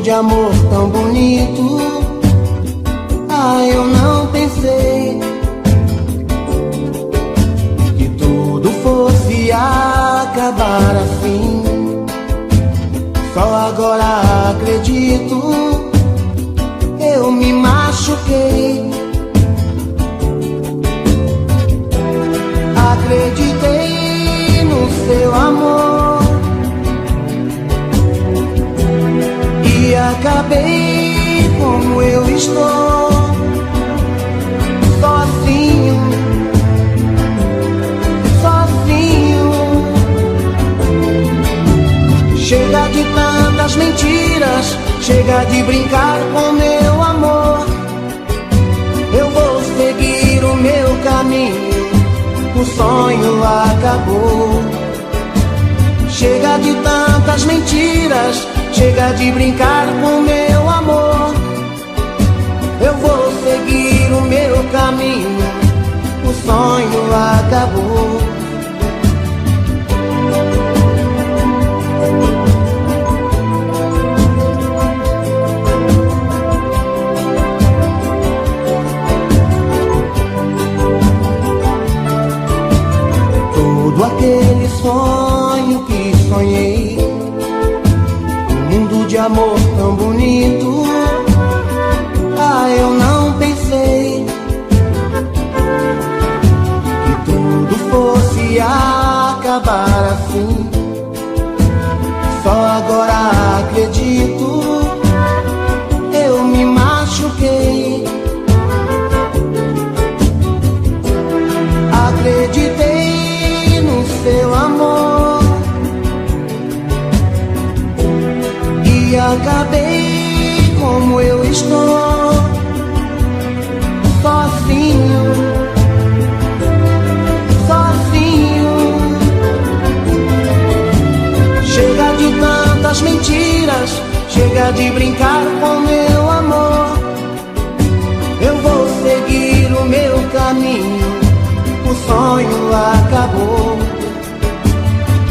de amor tão bonito. Ah, eu não pensei que tudo fosse acabar assim. Só agora acredito, eu me machuquei. Acreditei no seu amor e acabei como eu estou, sozinho, sozinho. Chega de tantas mentiras, chega de brincar com meu amor. Eu vou seguir o meu caminho, o sonho acabou. Chega de tantas mentiras, chega de brincar com meu amor. Eu vou seguir o meu caminho, o sonho acabou. Todo aquele sonho que sonhei, um mundo de amor tão bonito. Ah, eu não pensei que tudo fosse acabar assim. Só agora acredito, eu me machuquei. Acreditei no seu amor e acabei como eu estou, sozinho, sozinho. Chega de tantas mentiras, chega de brincar com meu amor. Eu vou seguir o meu caminho, o sonho acabou.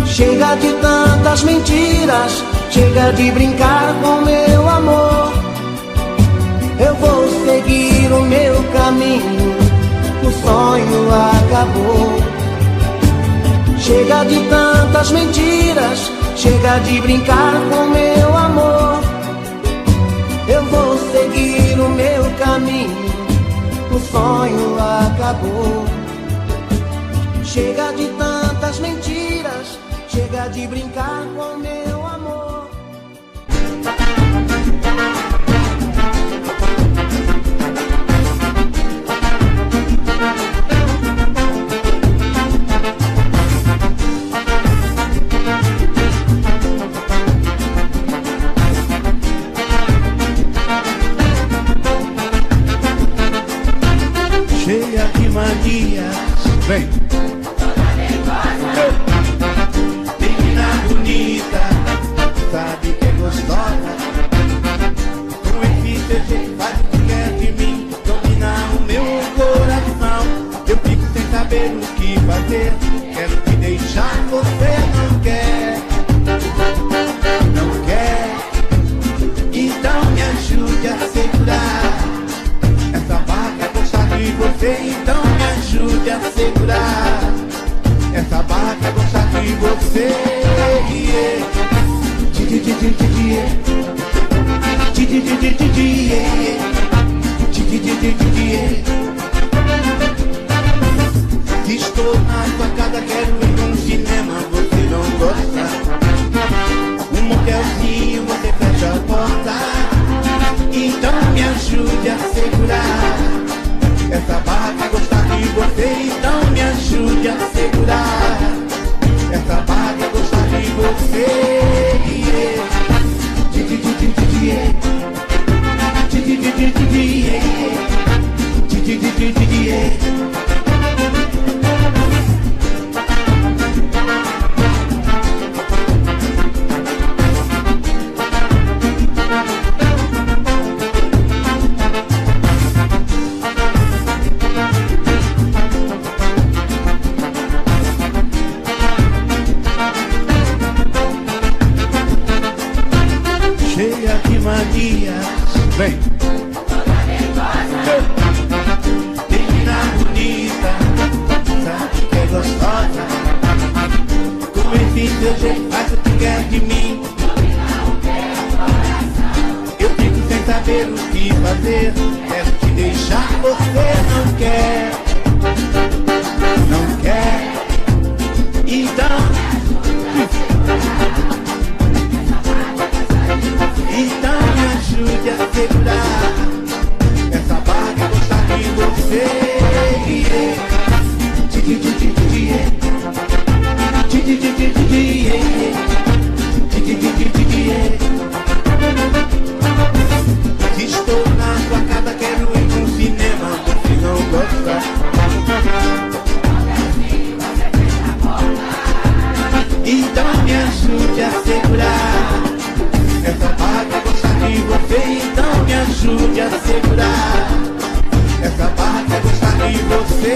Chega de tantas mentiras, chega de brincar com meu amor. Eu vou seguir o meu caminho, o sonho acabou. Chega de tantas mentiras, chega de brincar com meu amor. Eu vou seguir o meu caminho, o sonho acabou. Chega de tantas mentiras, chega de brincar com meu amor. Cheia de manias, vem. Menina bonita, sabe que é gostosa. Com esse teu jeito faz o que quer de mim, domina o meu coração. Eu fico sem saber o que fazer, quero te deixar, você não quer. Não quer, então me ajude a segurar essa vaca, gostar de você, então me ajude a segurar essa vaca, gostar de você. Estou na sua casa, quero ir num cinema, você não gosta. Um motelzinho, você fecha a porta, então me ajude a segurar essa barraca, gostar de você, então me ajude a segurar essa barraca, gostar de você. Cheia de manias. Vem! Menina bonita, sabe que é gostosa. Com esse seu jeito faz o que quer de mim. Eu fico sem saber o que fazer. Quero te deixar, você não quer. Não quer. Então me ajude a segurar essa barra que eu gostar de você. Estou na sua casa, quero ir pro cinema, você não gosta. Então me ajude a segurar essa barra que eu gostar de você. Então me ajude a segurar essa barra que eu gostar de você.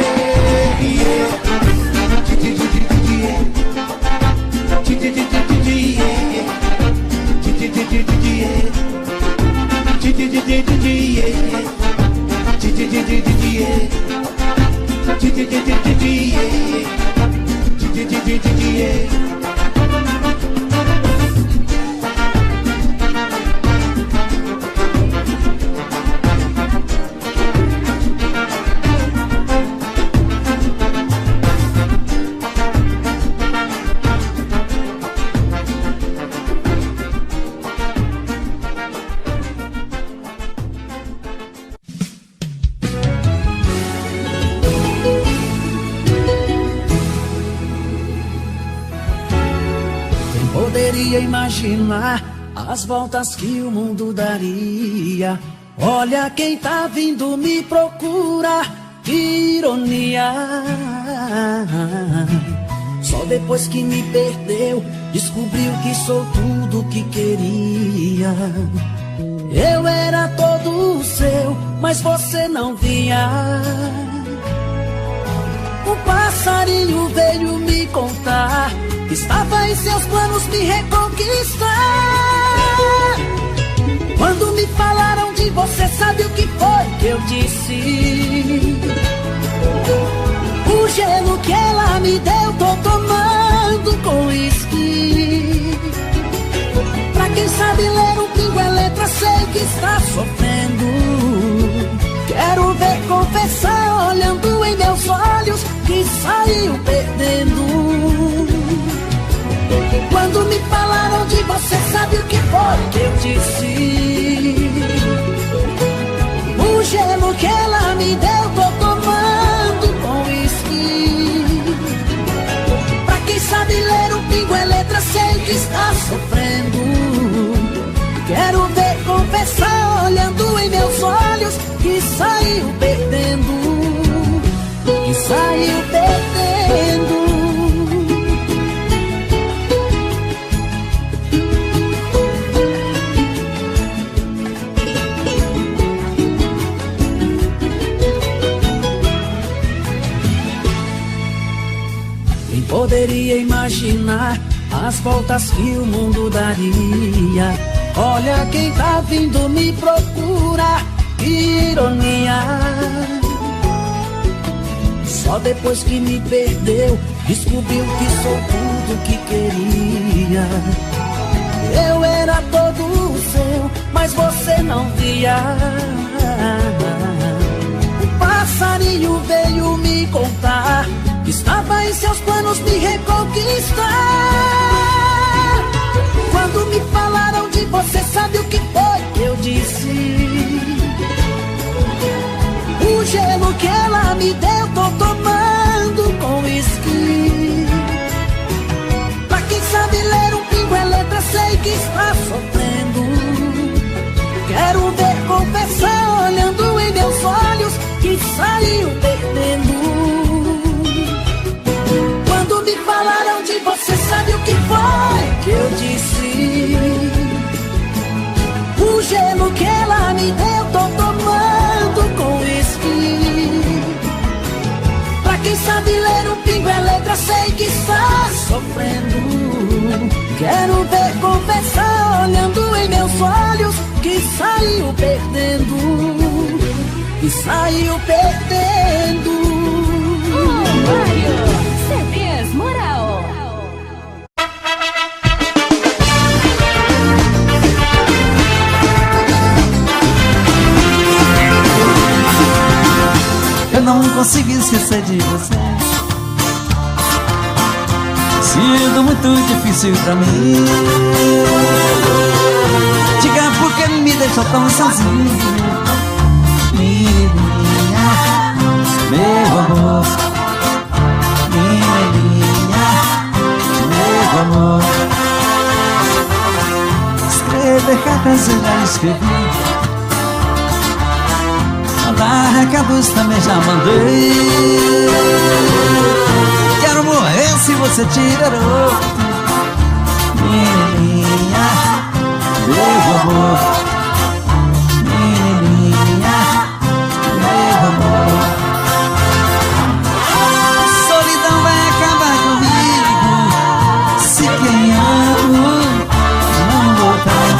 Poderia imaginar as voltas que o mundo daria. Olha quem tá vindo me procurar, que ironia. Só depois que me perdeu, descobriu que sou tudo que queria. Eu era todo seu, mas você não via. Um passarinho veio me contar que estava em seus planos me reconquistar. Quando me falaram de você, sabe o que foi que eu disse? O gelo que ela me deu, tô tomando com uísque. Pra quem sabe ler um pingo é letra, sei que está sofrendo. Quero ver confessar, olhando em meus olhos, que saiu perdendo. Quando me falaram de você, sabe o que foi que eu disse? O gelo que ela me deu, tô tomando com uísque. Pra quem sabe ler um pingo é letra, sei que está sofrendo. Quero ver confessar, olhando em meus olhos, que saiu perdendo. Que saiu perdendo. Poderia imaginar as voltas que o mundo daria. Olha quem tá vindo me procurar, que ironia. Só depois que me perdeu, descobriu que sou tudo que queria. Eu era todo seu, mas você não via. Um passarinho veio me contar que estava em seus planos me reconquistar. Quando me falaram de você, sabe o que foi que eu disse? O gelo que ela me deu, tô tomando com uísque. Pra quem sabe ler um pingo é letra, sei que está sofrendo. Quero ver confessar, olhando em meus olhos, que saiu perdendo. Me falaram de você, sabe o que foi que eu disse? O gelo que ela me deu, tô tomando com uísque. Pra quem sabe ler um pingo é letra, sei que está sofrendo. Quero ver confessar, olhando em meus olhos, e saiu perdendo. Mário, CDs Moral. Eu não consigo esquecer de você. Sido muito difícil pra mim. Diga por que me deixou tão sozinho. Menininha, meu amor. Menininha, meu amor. Escrever cartas eu já escrevi. Mandar recados também já mandei. Quero morrer se você tirar outro. Menininha, meu amor. Menininha, meu amor. Solidão vai acabar comigo se quem amo não voltar.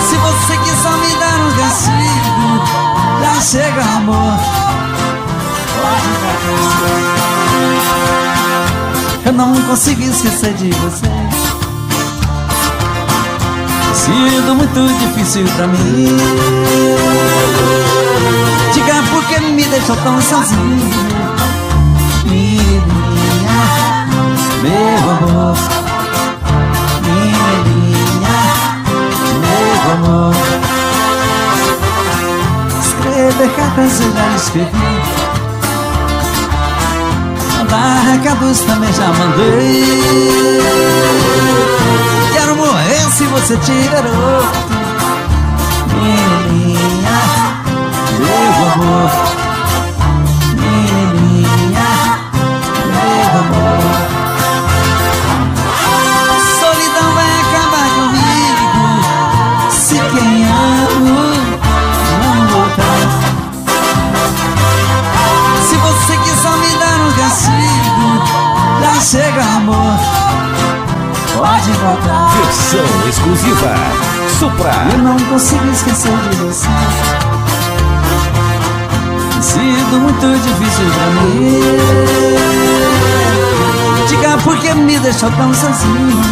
Se você quiser me dar um castigo, já chega amor. Eu não consigo esquecer de você. Sido muito difícil pra mim. Diga por que me deixou tão sozinho. Menininha, meu amor. Menininha, meu amor. Escrever cartas eu já escrevi. Mandar recados também já mandei. Quero morrer se você tirar outro. Menininha, meu amor. Menininha, meu amor. Solidão vai acabar comigo se quem amo não voltar. Se você quiser me dar um castigo, já chega amor. Pode voltar. Versão exclusiva Supra. Eu não consigo esquecer de você. Sido muito difícil pra mim. Diga por que me deixou tão sozinho.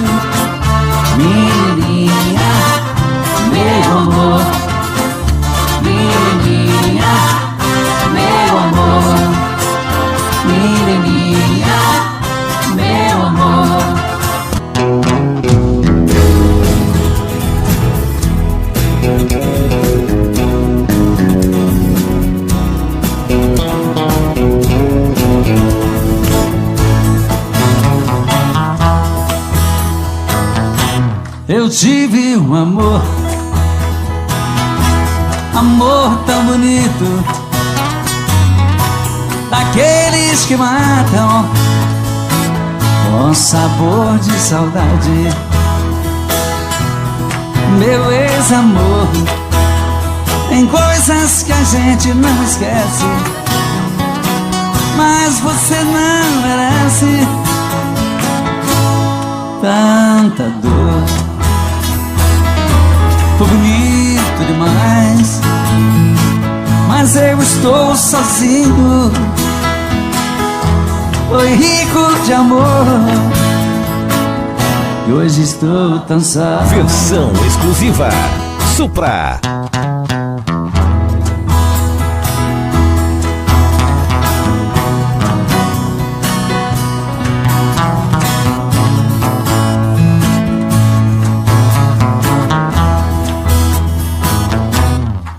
Menininha, meu amor. Menininha, meu amor. Menininha, meu amor. Eu tive um amor, amor tão bonito, daqueles que matam com sabor de saudade. Meu ex-amor, tem coisas que a gente não esquece, mas você não merece tanta dor. Foi bonito demais, mas eu estou sozinho. Foi rico de amor e hoje estou tão só. Versão exclusiva Supra.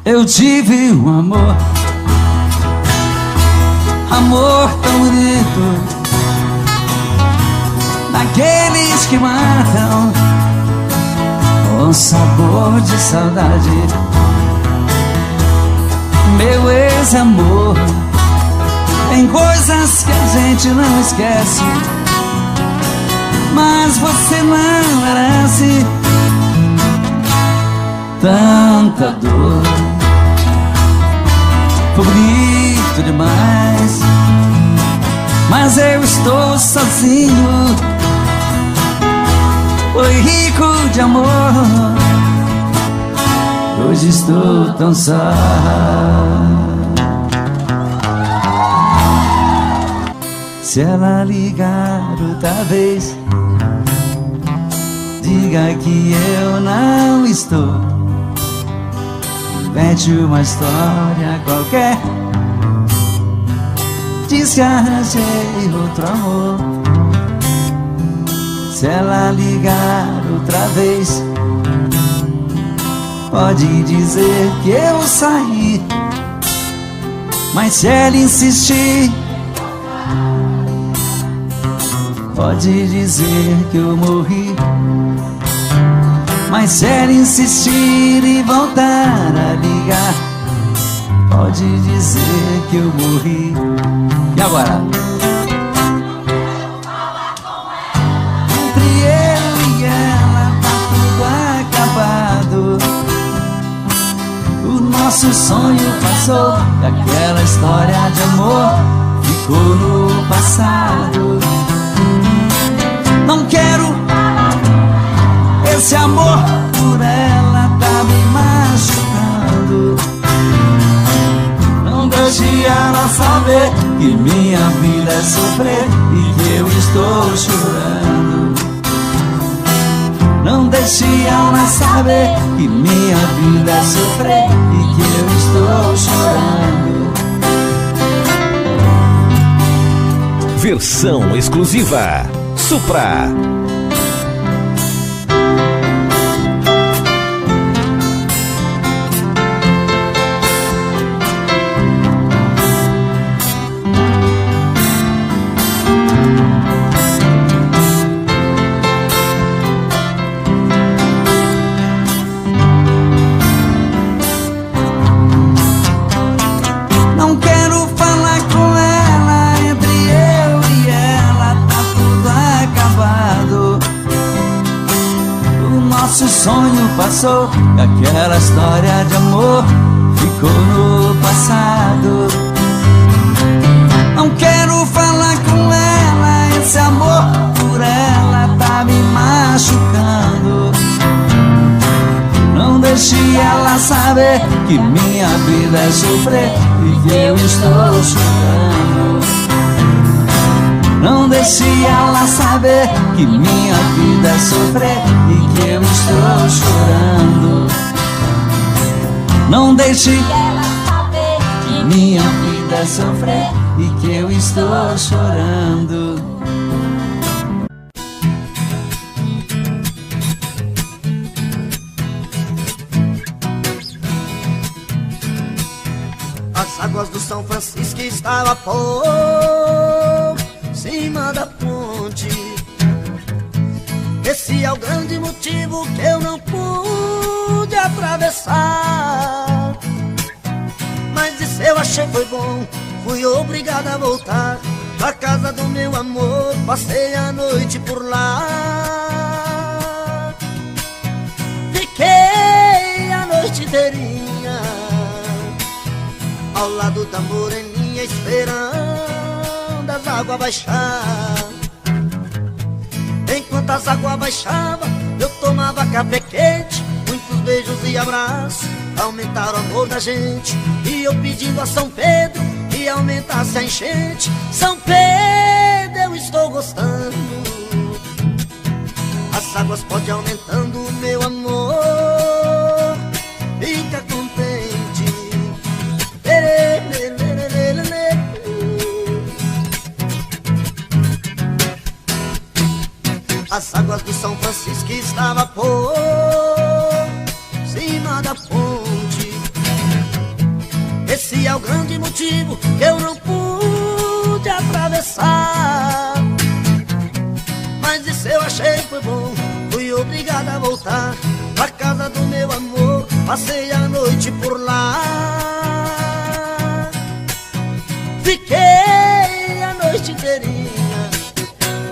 Eu tive um amor, amor tão bonito, daqueles que matam com sabor de saudade. Meu ex-amor, tem coisas que a gente não esquece, mas você não merece tanta dor. Foi bonito demais, mas eu estou sozinho. Foi rico de amor, hoje pois estou tão só. Se ela ligar outra vez, diga que eu não estou. Invente uma história qualquer, diz que arranjei outro amor. Se ela ligar outra vez, pode dizer que eu saí. Mas se ela insistir, pode dizer que eu morri. Mas se ela insistir e voltar a ligar, pode dizer que eu morri. E agora? Entre eu e ela tá tudo acabado. O nosso sonho passou e aquela história de amor ficou no passado. Não quero esse amor por ela, tá me machucando. Não deixe ela saber que minha vida é sofrer e que eu estou chorando. Não deixe ela saber que minha vida é sofrer e que eu estou chorando. Versão exclusiva Supra. Sonho passou, aquela história de amor ficou no passado. Não quero falar com ela, esse amor por ela tá me machucando. Não deixe ela saber que minha vida é sofrer e que eu estou chorando. Não deixe ela saber que minha vida é sofrer e que eu estou chorando. Não deixe ela saber que minha vida é sofrer e que eu estou chorando. As águas do São Francisco estavam por cima da ponte. Esse é o grande motivo que eu não pude atravessar. Mas isso eu achei foi bom, fui obrigado a voltar pra casa do meu amor. Passei a noite por lá, fiquei a noite inteirinha ao lado da moreninha, esperando as águas baixar. Enquanto as águas baixavam, eu tomava café quente, muitos beijos e abraços, aumentaram o amor da gente. E eu pedindo a São Pedro que aumentasse a enchente. São Pedro, eu estou gostando, as águas podem aumentando o meu amor. Fica contente. As águas do São Francisco estavam por cima da ponte. Esse é o grande motivo que eu não pude atravessar. Mas isso eu achei foi bom, fui obrigado a voltar pra casa do meu amor. Passei a noite por lá, fiquei a noite inteirinha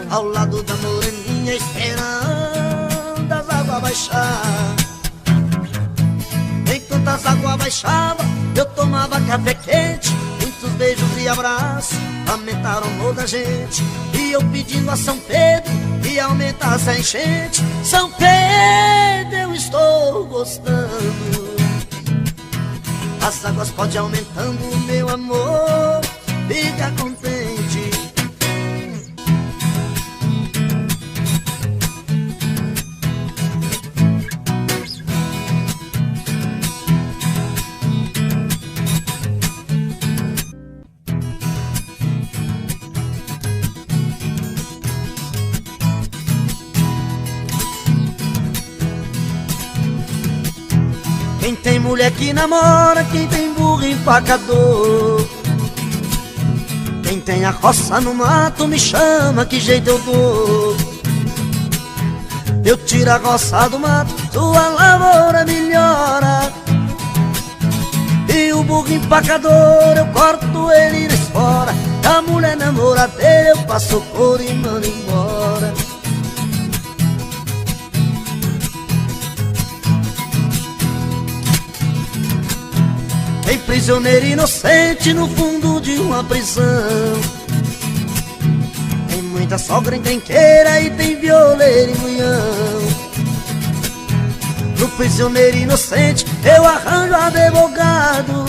ao lado da moreninha, esperando as águas baixar. Enquanto as águas baixavam, eu tomava café quente, muitos beijos e abraços, aumentaram o amor da gente. E eu pedindo a São Pedro que aumentasse a enchente. São Pedro, eu estou gostando, As águas podem aumentando o meu amor. Fica contente. Quem tem mulher que namora, quem tem burro empacador. Quem tem a roça no mato me chama, que jeito eu dou. Eu tiro a roça do mato, sua lavoura melhora. E o burro empacador, eu corto ele na espora. A mulher namoradeira, eu passo por e mando embora. Tem prisioneiro inocente no fundo de uma prisão. Tem muita sogra encrenqueira e tem violeiro e munhão. No prisioneiro inocente eu arranjo advogado.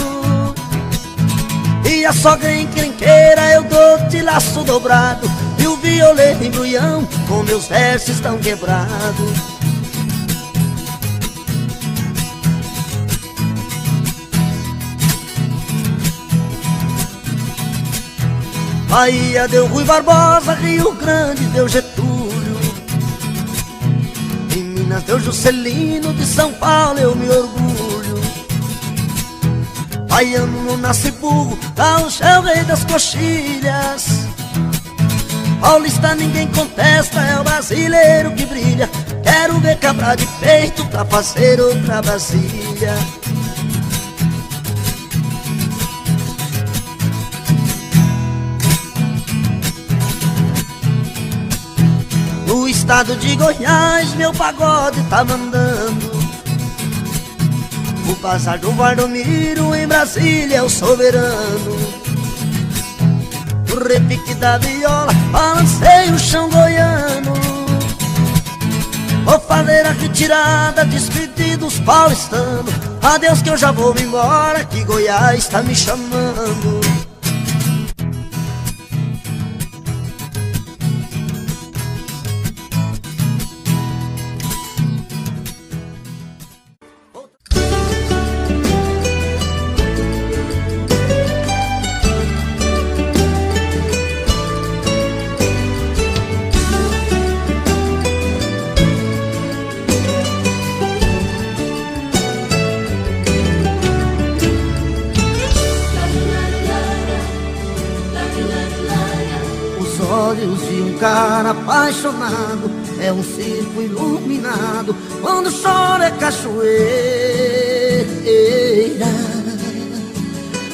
E a sogra encrenqueira eu dou de laço dobrado. E o violeiro e munhão com meus versos estão quebrados. Bahia deu Rui Barbosa, Rio Grande deu Getúlio. Em Minas deu Juscelino, de São Paulo eu me orgulho. Baiano não nasce burro, Gaúcho é o rei das coxilhas. Paulista ninguém contesta, é o brasileiro que brilha. Quero ver cabra de peito pra fazer outra Brasília. No estado de Goiás meu pagode tá mandando. O bazar do Valdomiro em Brasília é o soberano. O repique da viola balancei o chão goiano. Vou fazer a retirada, despedir dos paulistanos. Adeus que eu já vou embora, que Goiás tá me chamando. Olhos de um cara apaixonado é um circo iluminado. Quando chora é cachoeira.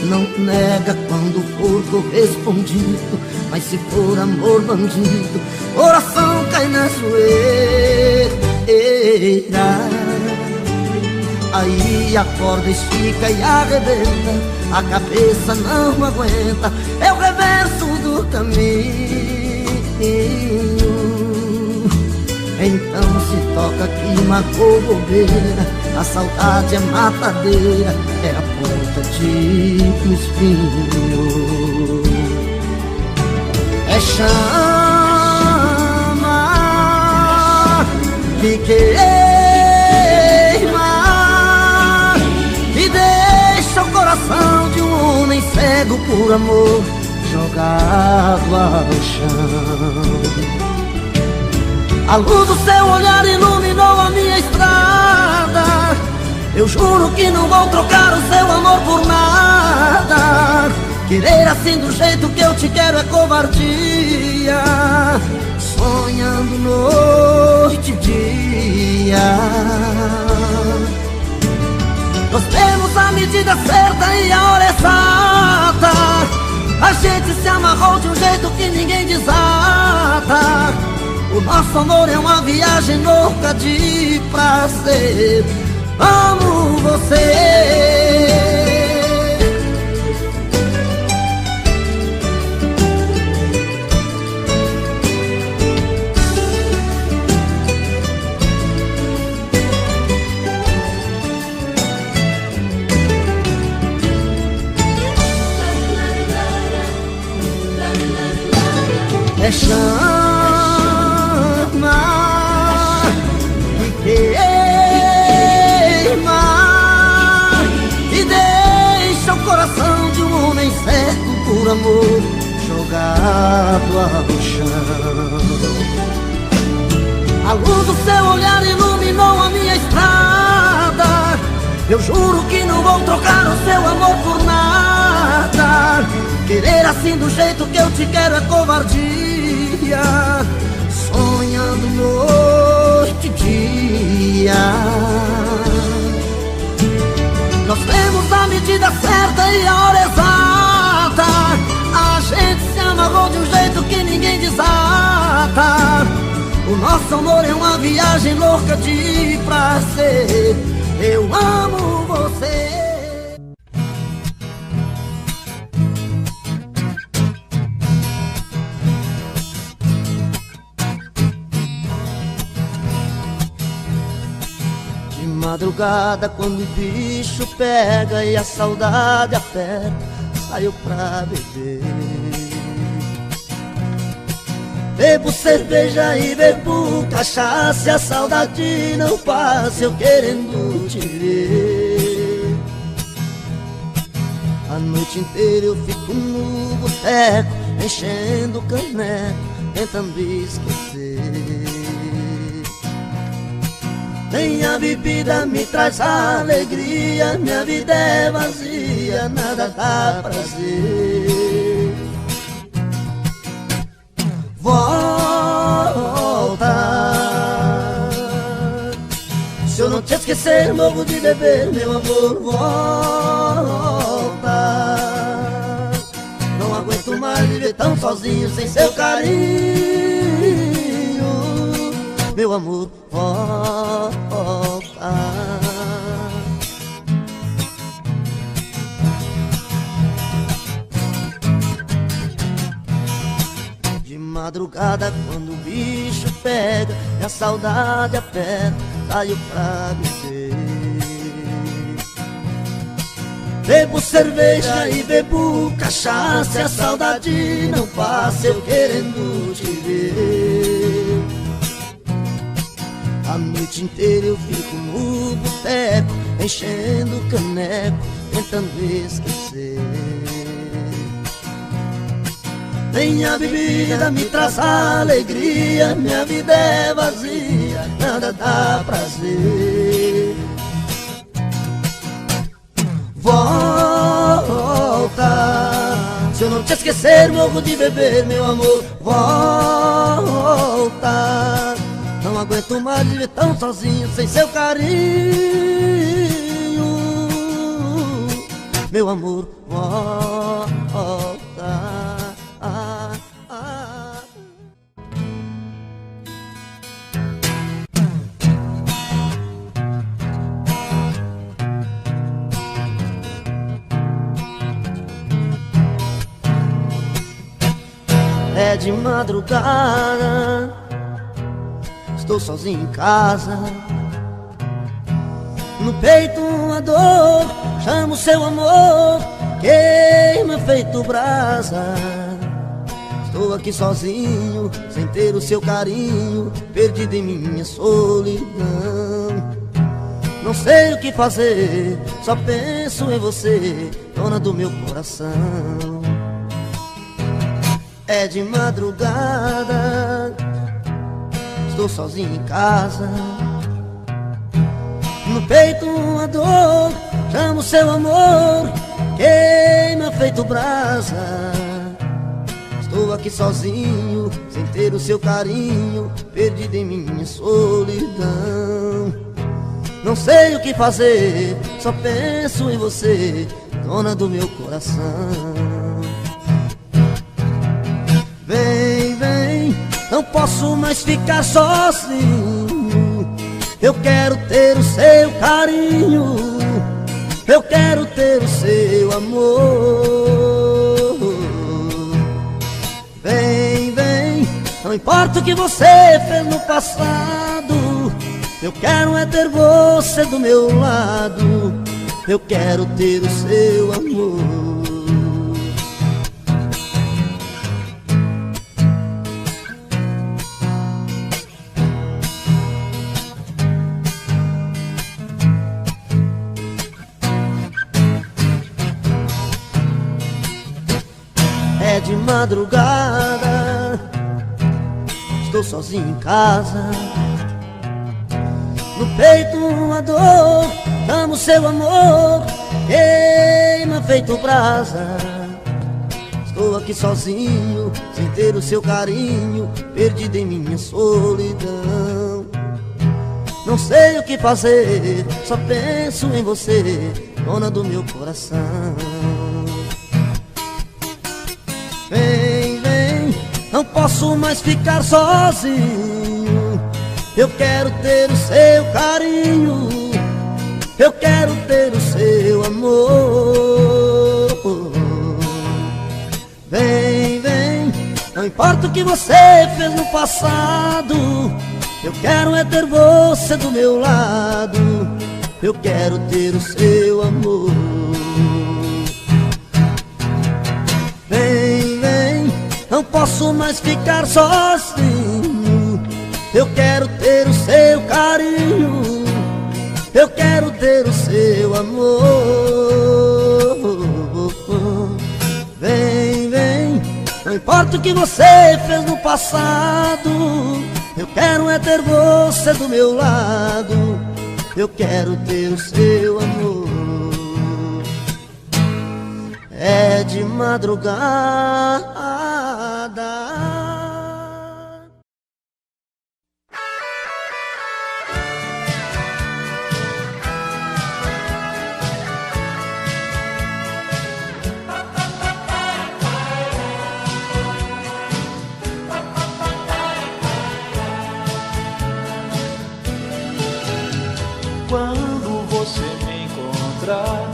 Não nega quando for correspondido, mas se for amor bandido, coração cai na zoeira. Aí a corda estica e arrebenta, a cabeça não aguenta, é o reverso do caminho. Então se toca que marcou bobeira, a saudade é matadeira, é a ponta de um espinho. É chama que queima e deixa o coração de um homem cego por amor jogado ao chão. A luz do seu olhar iluminou a minha estrada. Eu juro que não vou trocar o seu amor por nada. Querer assim do jeito que eu te quero é covardia. Sonhando noite e dia. Nós temos a medida certa e a hora exata. A gente se amarrou de um jeito que ninguém desata. O nosso amor é uma viagem louca de prazer. Amo você. deitado ao chão. A luz do seu olhar iluminou a minha estrada. Eu juro que não vou trocar o seu amor por nada. Querer assim do jeito que eu te quero é covardia. Sonhando noite e dia. Nós temos a medida certa e a hora exata. A gente se amarrou de um jeito que ninguém desata. O nosso amor é uma viagem louca de prazer. Eu amo você. De madrugada, quando o bicho pega e a saudade aperta, saio pra beber. Bebo cerveja e bebo cachaça, e a saudade não passa, eu querendo te ver. A noite inteira eu fico no boteco, enchendo o caneco, tentando esquecer. Nem a bebida me traz alegria, minha vida é vazia, nada dá prazer. Volta. Se eu não te esquecer, morro de beber, meu amor. Volta. Não aguento mais viver tão sozinho sem seu carinho, meu amor. Volta. De madrugada, quando o bicho pega e a saudade aperta, saio pra beber. Bebo cerveja e bebo cachaça, e a saudade não passa, eu querendo te ver. A noite inteira eu fico no boteco, enchendo o caneco, tentando esquecer. Nem a bebida me traz alegria, minha vida é vazia, nada dá prazer. Volta. Se eu não te esquecer, morro de beber, meu amor. Volta. Não aguento mais viver tão sozinho sem seu carinho, meu amor. Volta. É de madrugada, estou sozinho em casa. No peito uma dor, chamo seu amor, queima feito brasa. Estou aqui sozinho, sem ter o seu carinho, perdido em minha solidão. Não sei o que fazer, só penso em você, dona do meu coração. É de madrugada, estou sozinho em casa. No peito uma dor, chamo seu amor, queima feito brasa. Estou aqui sozinho, sem ter o seu carinho, perdido em minha solidão. Não sei o que fazer, só penso em você, dona do meu coração. Vem, vem, não posso mais ficar sozinho. Eu quero ter o seu carinho, eu quero ter o seu amor. Vem, vem, não importa o que você fez no passado, eu quero é ter você do meu lado, eu quero ter o seu amor. É de madrugada, estou sozinho em casa. No peito uma dor, amo seu amor, queima feito brasa. Estou aqui sozinho, sem ter o seu carinho, perdido em minha solidão. Não sei o que fazer, só penso em você, dona do meu coração. Vem, vem, não posso mais ficar sozinho. Eu quero ter o seu carinho, eu quero ter o seu amor. Vem, vem, não importa o que você fez no passado, eu quero é ter você do meu lado, eu quero ter o seu amor. Vem, vem, não posso mais ficar sozinho. Eu quero ter o seu carinho, eu quero ter o seu amor. Vem, vem, não importa o que você fez no passado, eu quero é ter você do meu lado, eu quero ter o seu amor. É de madrugada. Quando você me encontrar,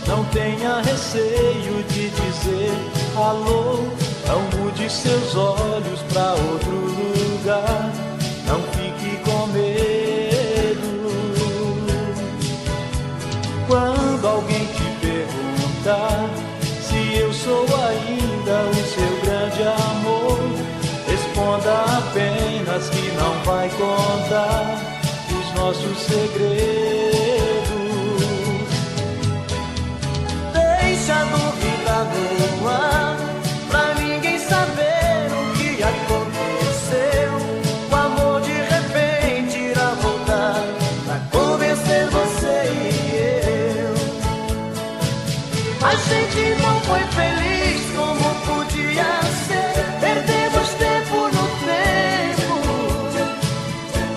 não tenha receio de dizer alô. Não mude seus olhos pra outro lugar, não fique com medo. Quando alguém te perguntar se eu sou ainda o seu grande amor, responda apenas que não vai contar os nossos segredos. Deixa a dúvida no ar, pra ninguém saber o que aconteceu. O amor de repente irá voltar pra convencer você e eu. A gente não foi feliz como podia ser, perdemos tempo no tempo.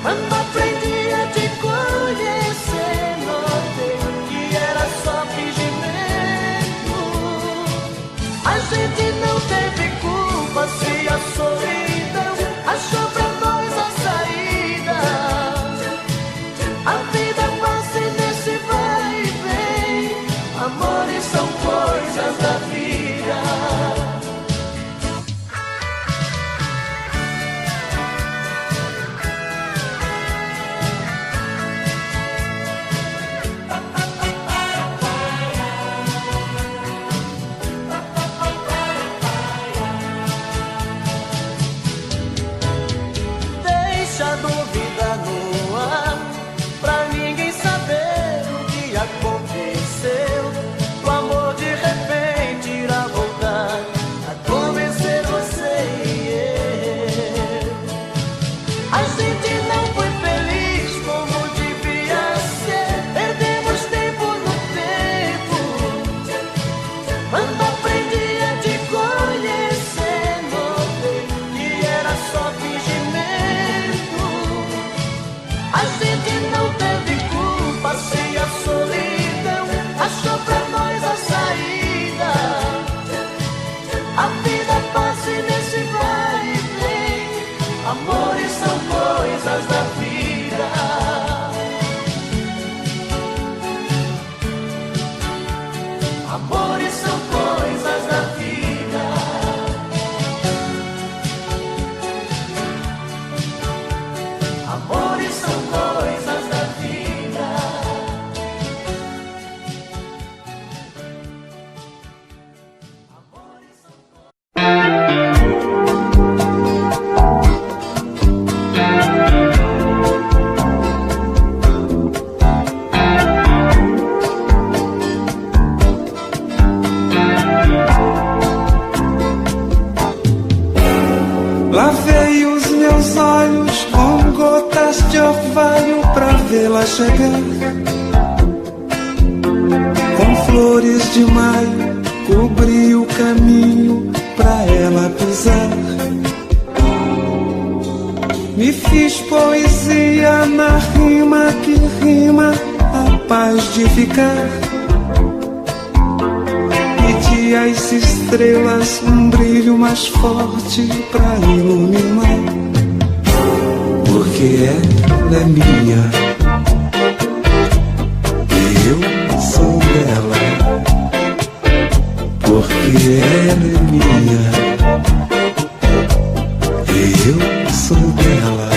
Quando aprendi a te conhecer, chegar. Com flores de maio cobri o caminho pra ela pisar. Me fiz poesia na rima que rima a paz de ficar. Pedi às estrelas um brilho mais forte pra iluminar. Porque ela é minha e eu sou dela. Porque ela é minha e eu sou dela.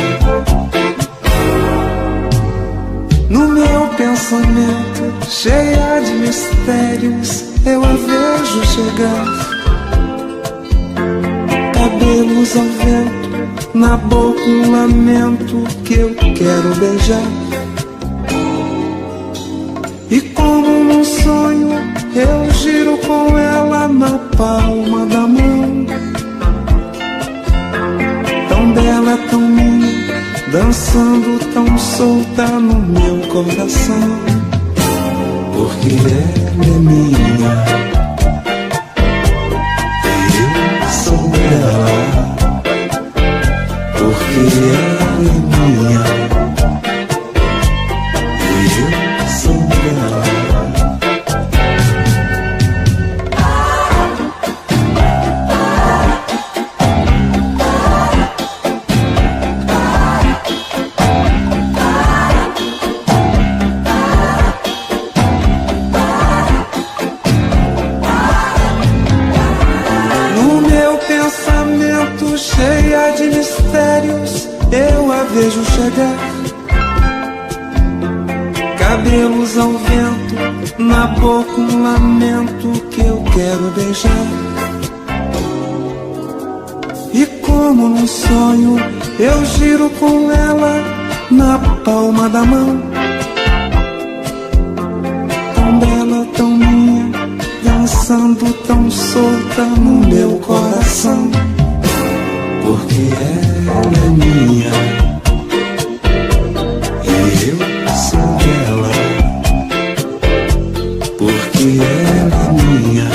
No meu pensamento, cheia de mistérios, eu a vejo chegar. Cabelos ao vento, na boca um lamento que eu quero beijar. E como num sonho, eu giro com ela na palma da mão. Tão bela, tão minha, dançando tão solta no meu coração. Porque ela é minha e eu sou dela. Porque ela é minha e eu sou dela. Cheia de mistérios, eu a vejo chegar. Cabelos ao vento, na boca um lamento que eu quero beijar. E como num sonho, eu giro com ela na palma da mão. Tão bela, tão minha, dançando tão solta no meu coração. Porque ela é minha e eu sou dela. Porque ela é minha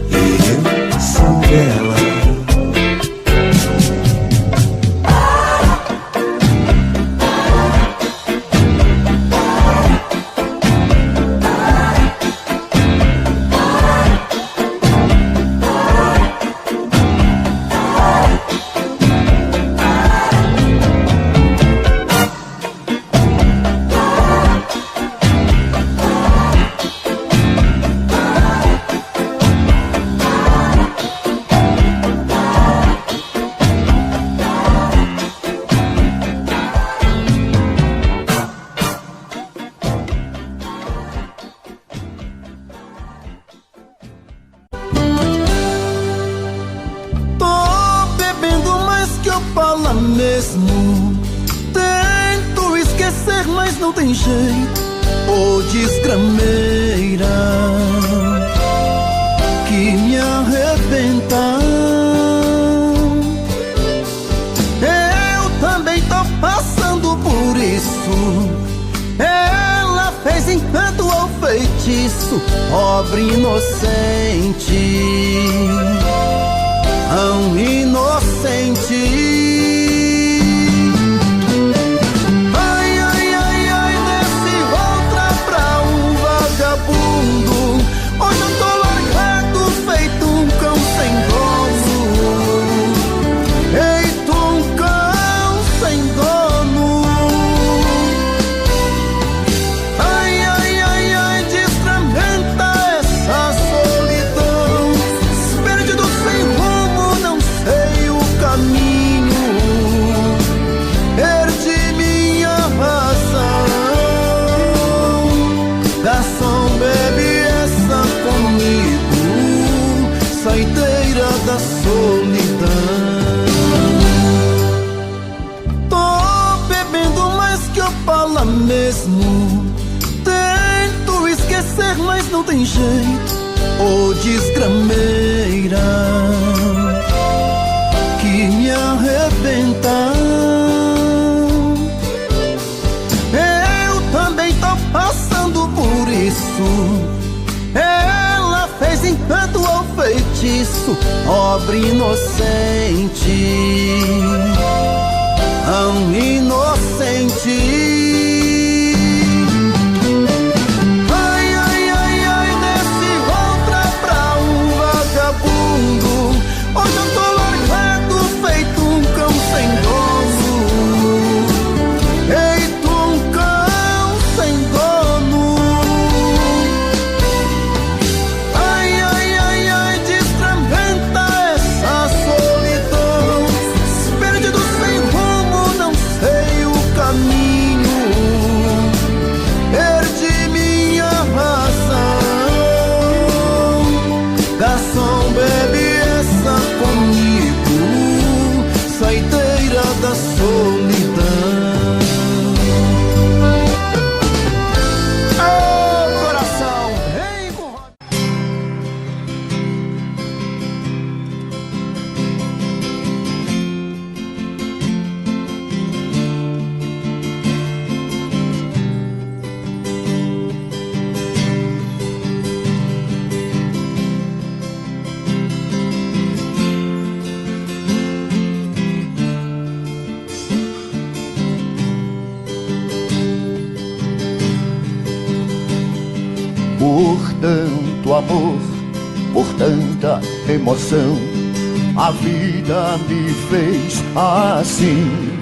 e eu sou dela. Mesmo tento esquecer, mas não tem jeito. Ô desgrameira que me arrebenta. Eu também tô passando por isso. Ela fez encanto ou feitiço, pobre inocente, tão inocente. Hoje eu tô largado, feito um cão sem dono. Feito um cão sem dono. Ai, ai, ai, ai, desfragmenta essa solidão. Perdido sem rumo, não sei o caminho. Perdi minha razão. Garçom, bebe comigo, saiteira da solidão. Tô bebendo mais que Opala mesmo. Tento esquecer, mas não tem jeito. Ô desgrameira que me arrebenta. Ela fez encanto ou feitiço, pobre inocente, tão inocente. Ai, ai, ai, ai, desse outra pra um vagabundo. Hoje eu tô largado, feito um cão sem dono. Feito um cão sem dono. Ai, ai, ai, ai, destrambenta essa solidão. Perdido sem rumo, não sei o caminho. Perdi minha razão. Garçom, bebe essa comigo, saideira da solidão. Oh, coração, vem com Por tanto amor, por tanta emoção, a vida me fez assim.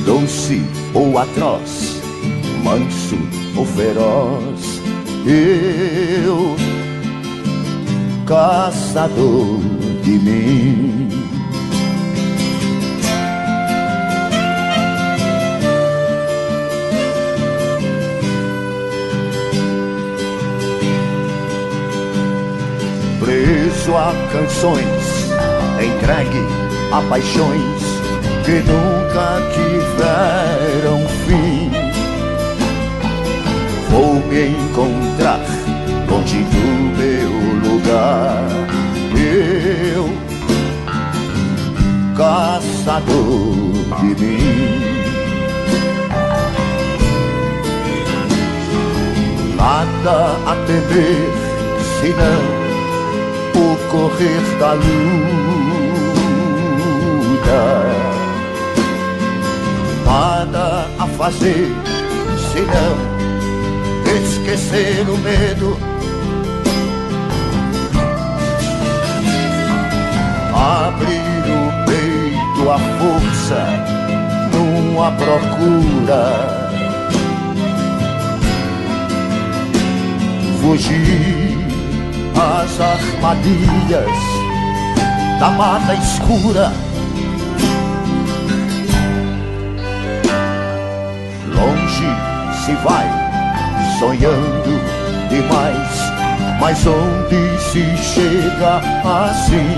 Doce ou atroz, manso ou feroz, eu, caçador de mim. Preso a canções, entregue a paixões que nunca tiveram fim. Vou me encontrar longe do meu lugar, eu, caçador de mim. Nada a temer, senão o correr da luta. Nada a fazer, senão esquecer o medo. Abrir o peito à força, numa procura. Fugir as armadilhas da mata escura. Longe se vai, sonhando demais, mas onde se chega assim?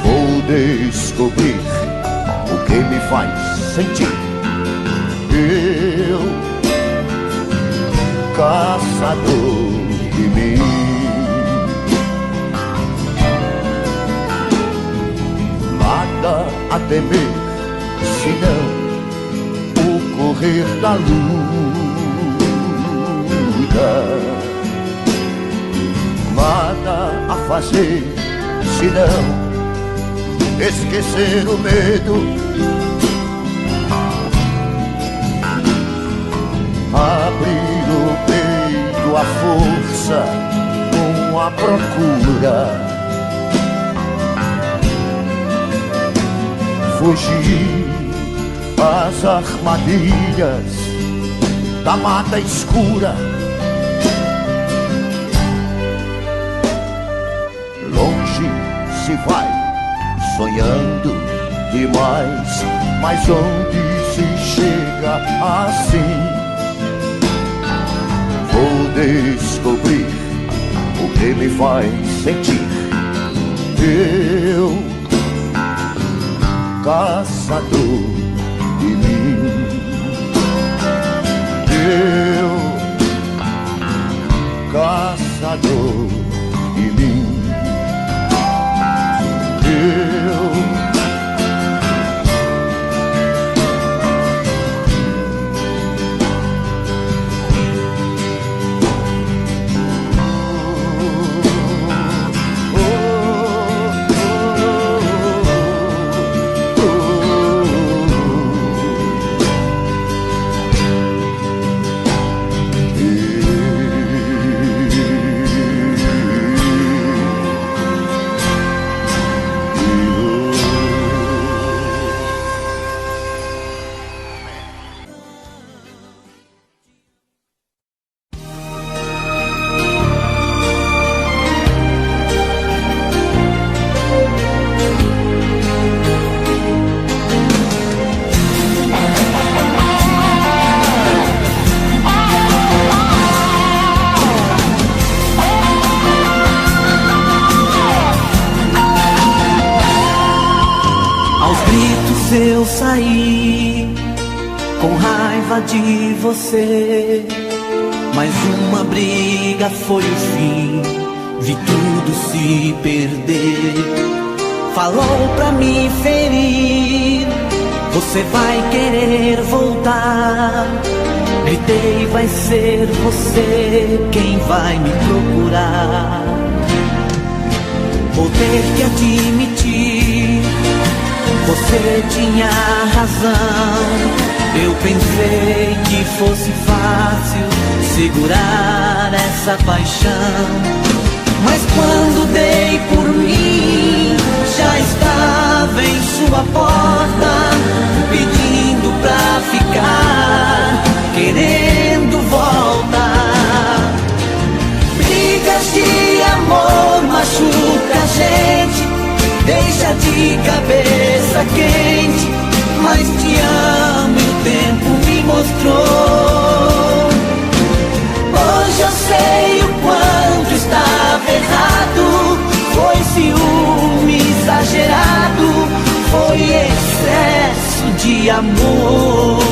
Vou descobrir o que me faz sentir. Eu, caçador de mim. Nada a temer, senão o correr da luta. Nada a fazer, senão esquecer o medo. Abrir o peito à força, com a procura. Fugir as armadilhas da mata escura. Longe se vai, sonhando demais, mas onde se chega assim? Vou descobrir o que me faz sentir. Eu, caçador de mim. Eu, caçador de mim. Eu, eu saí com raiva de você, mas uma briga foi o fim, vi tudo se perder. Falou pra me ferir, você vai querer voltar. Gritei, vai ser você quem vai me procurar. Vou ter que admitir, você tinha razão. Eu pensei que fosse fácil segurar essa paixão, mas quando dei por mim, já estava em sua porta, pedindo pra ficar, querendo voltar. Brigas de amor machuca a gente, deixa de cabeça quente, mas te amo e o tempo me mostrou. Hoje eu sei o quanto estava errado, foi ciúme exagerado, foi excesso de amor.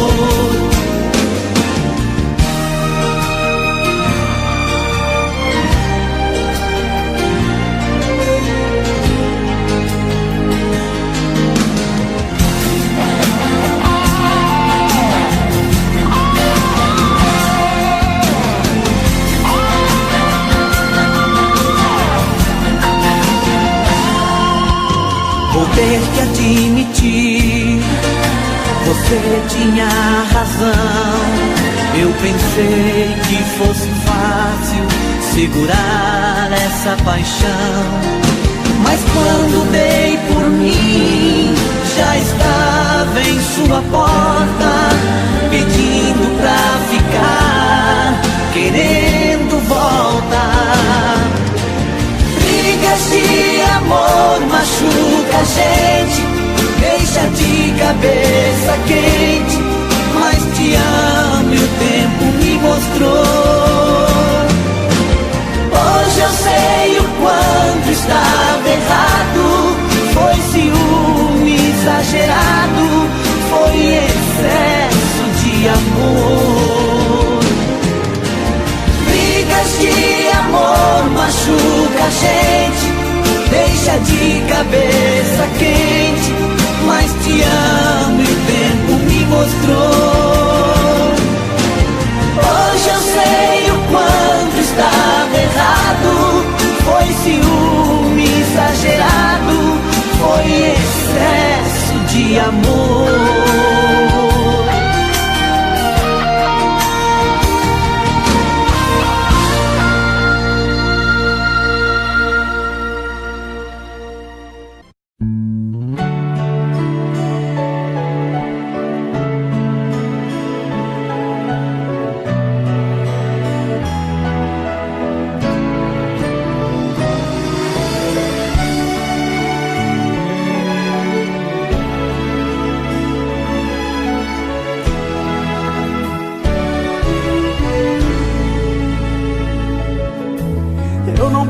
Vou ter que admitir, você tinha razão. Eu pensei que fosse fácil segurar essa paixão, mas quando dei por mim, já estava em sua porta, pedindo pra ficar, querendo voltar. Brigas de amor machuca a gente, deixa de cabeça quente, mas te amo e o tempo me mostrou. Hoje eu sei o quanto estava errado, foi ciúme exagerado, foi excesso de amor. Brigas de amor machuca a gente, deixa de cabeça quente, mas te amo e o tempo me mostrou. Hoje eu sei o quanto estava errado, foi ciúme exagerado, foi excesso de amor.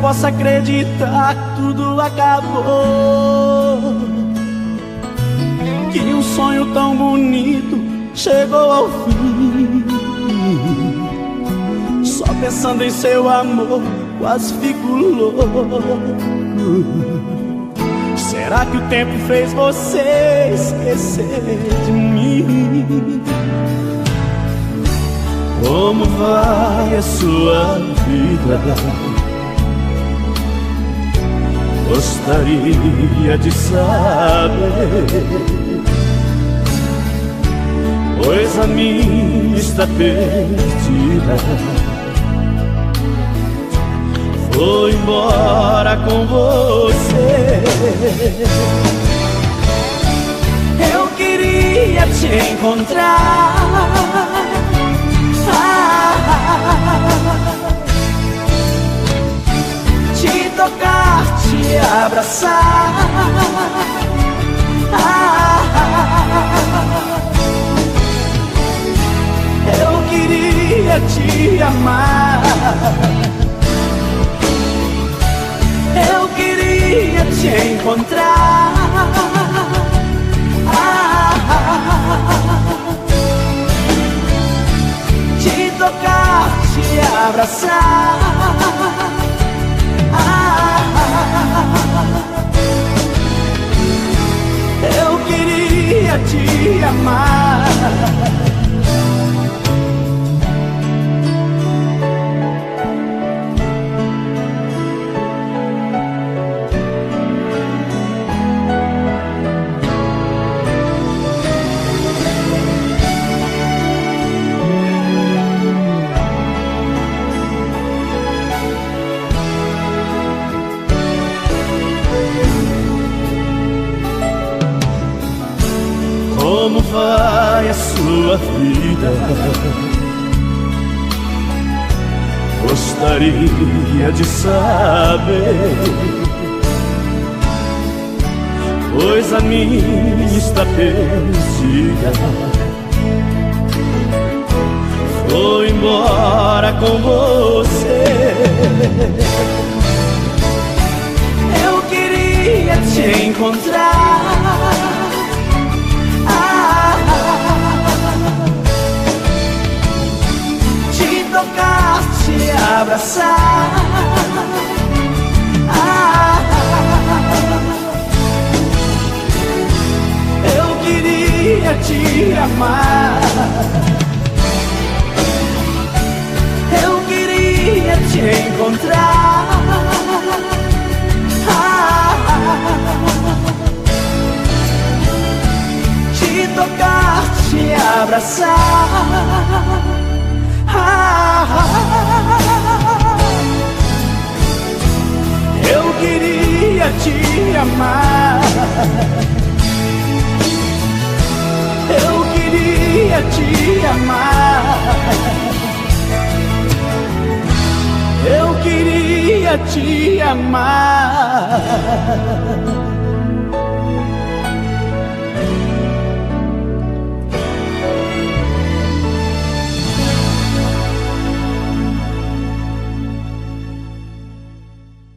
Posso acreditar que tudo acabou, que um sonho tão bonito chegou ao fim. Só pensando em seu amor, quase fico louco. Será que o tempo fez você esquecer de mim? Como vai a sua vida? Gostaria de saber, pois a minha está perdida. Vou embora com você. Eu queria te encontrar, te tocar, te abraçar, eu queria te amar, eu queria te encontrar, abraçar. Eu queria te amar. Como vai a sua vida? Gostaria de saber, pois a minha está perdida. Foi embora com você. Eu queria te encontrar, te tocar, te abraçar. Eu queria te amar. Eu queria te encontrar, te tocar, te abraçar. Eu queria te amar. Eu queria te amar. Eu queria te amar.